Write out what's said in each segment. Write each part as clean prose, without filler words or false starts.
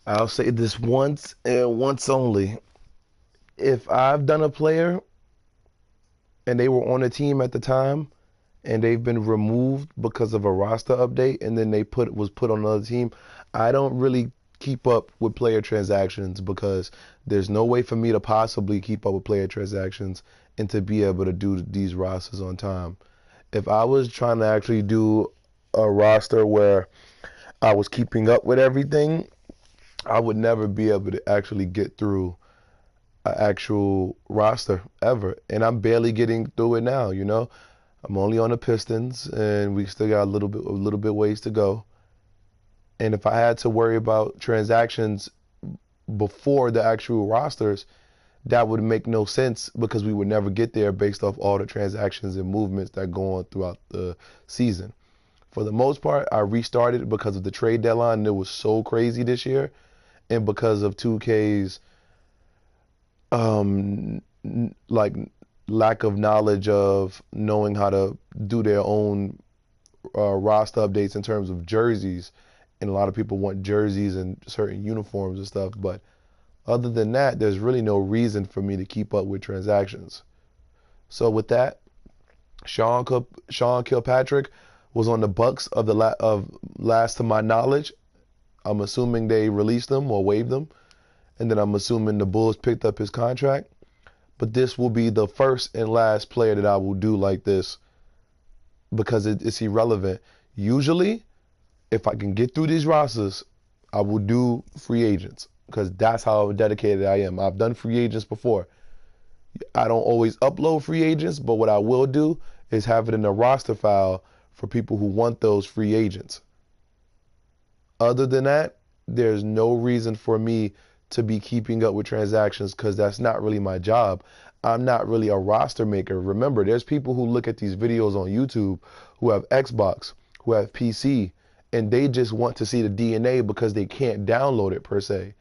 I'll say this once and once only. If I've done a player and they were on a team at the time and they've been removed because of a roster update and then they put on another team, I don't really keep up with player transactions because there's no way for me to possibly keep up with player transactions and to be able to do these rosters on time. If I was trying to actually do a roster where I was keeping up with everything, I would never be able to actually get through an actual roster ever. And I'm barely getting through it now, you know. I'm only on the Pistons and we still got a little bit ways to go. And if I had to worry about transactions before the actual rosters, that would make no sense because we would never get there based off all the transactions and movements that go on throughout the season. For the most part, I restarted because of the trade deadline and it was so crazy this year and because of 2K's um like lack of knowledge of knowing how to do their own roster updates in terms of jerseys, and a lot of people want jerseys and certain uniforms and stuff. But other than that, there's really no reason for me to keep up with transactions. So with that, Sean Kilpatrick was on the Bucks of last to my knowledge. I'm assuming they released them or waived them, and then I'm assuming the Bulls picked up his contract. But this will be the first and last player that I will do like this because it's irrelevant. Usually, if I can get through these rosters, I will do free agents because that's how dedicated I am. I've done free agents before. I don't always upload free agents, but what I will do is have it in a roster file for people who want those free agents. Other than that, there's no reason for me to be keeping up with transactions because that's not really my job. I'm not really a roster maker. Remember, there's people who look at these videos on YouTube who have Xbox, who have PC, and they just want to see the DNA because they can't download it per se.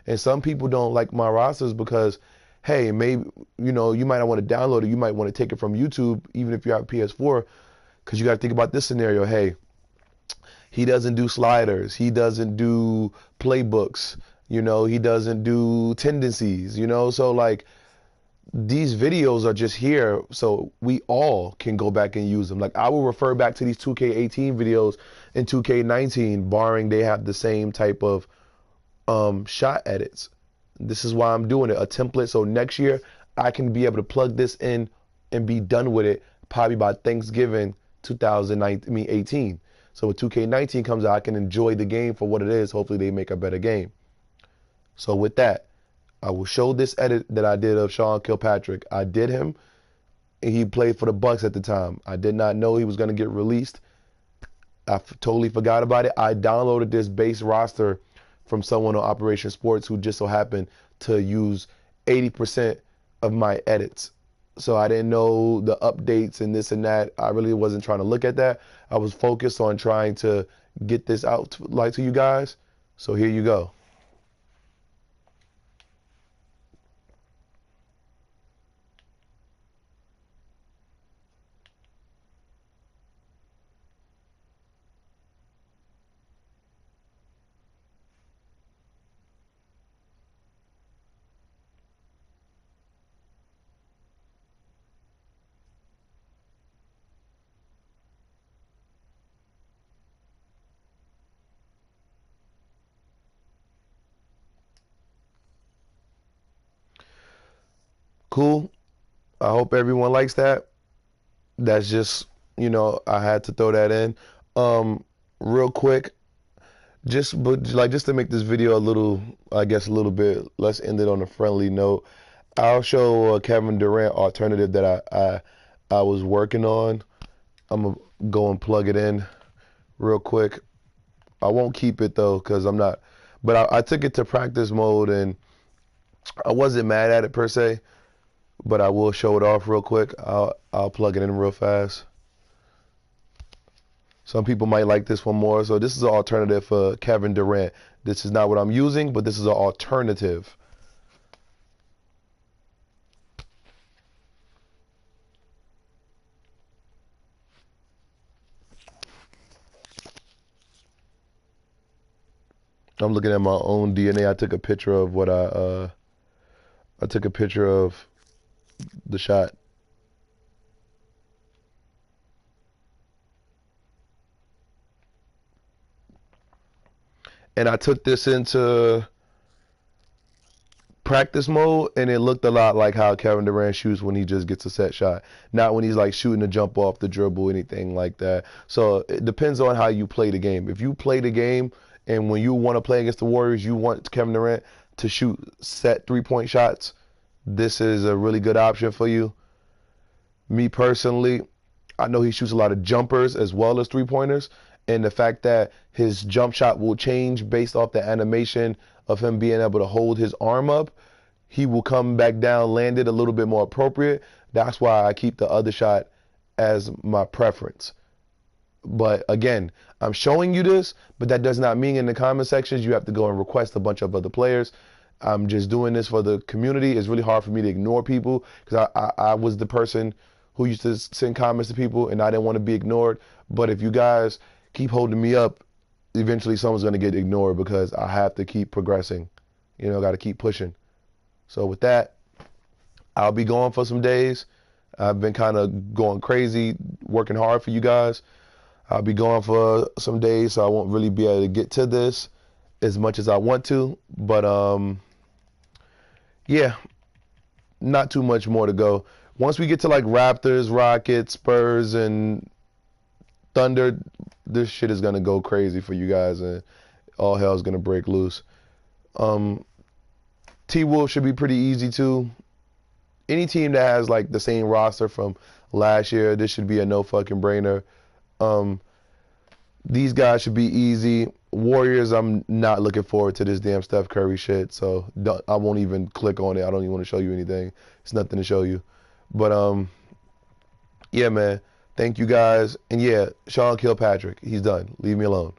And some people don't like my rosters because, hey, maybe you might not want to download it. You might want to take it from YouTube, even if you have a PS4, because you got to think about this scenario. Hey, he doesn't do sliders. He doesn't do playbooks. He doesn't do tendencies. So like these videos are just here so we all can go back and use them. Like I will refer back to these 2K18 videos and 2K19, barring they have the same type of shot edits. This is why I'm doing it, a template. So next year I can be able to plug this in and be done with it probably by Thanksgiving 2018. So when 2K19 comes out, I can enjoy the game for what it is. Hopefully they make a better game. So with that, I will show this edit that I did of Sean Kilpatrick. I did him, and he played for the Bucks at the time. I did not know he was going to get released. Totally forgot about it. I downloaded this base roster from someone on Operation Sports who just so happened to use 80% of my edits. So I didn't know the updates and this and that. I really wasn't trying to look at that. I was focused on trying to get this out to you guys. So here you go. Cool. I hope everyone likes that. That's just, I had to throw that in. Um, Real quick, just to make this video a little, I guess a little bit, let's end it on a friendly note. I'll show a Kevin Durant alternative that I was working on. I'm gonna go and plug it in real quick. I won't keep it though, cause I'm not. But I took it to practice mode and I wasn't mad at it per se. But I will show it off real quick. I'll plug it in real fast. Some people might like this one more. So this is an alternative for Kevin Durant. This is not what I'm using, but this is an alternative. I'm looking at my own DNA. I took a picture of what I took a picture of the shot. And I took this into practice mode, and it looked a lot like how Kevin Durant shoots when he just gets a set shot, not when he's like shooting a jump off the dribble, anything like that. So it depends on how you play the game. If you play the game and when you want to play against the Warriors, you want Kevin Durant to shoot set 3-point shots, this is a really good option for you. Me personally, I know he shoots a lot of jumpers as well as 3-pointers, and the fact that his jump shot will change based off the animation of him being able to hold his arm up, he will come back down landed a little bit more appropriate. That's why I keep the other shot as my preference. But again, I'm showing you this, but that does not mean in the comment sections you have to go and request a bunch of other players. I'm just doing this for the community. It's really hard for me to ignore people because I was the person who used to send comments to people and I didn't want to be ignored. But if you guys keep holding me up, eventually someone's going to get ignored because I have to keep progressing. You know, got to keep pushing. So with that, I'll be going for some days. I've been kind of going crazy, working hard for you guys. I'll be going for some days, so I won't really be able to get to this as much as I want to. But yeah, not too much more to go. Once we get to like Raptors, Rockets, Spurs, and Thunder, this shit is gonna go crazy for you guys, and all hell's gonna break loose. Um, T-Wolf should be pretty easy too. Any team that has like the same roster from last year, this should be a no fucking brainer. Um, these guys should be easy. Warriors, I'm not looking forward to this damn Steph Curry shit, so I won't even click on it. I don't even want to show you anything. It's nothing to show you. But yeah, man. Thank you guys, and yeah, Sean Kilpatrick, he's done. Leave me alone.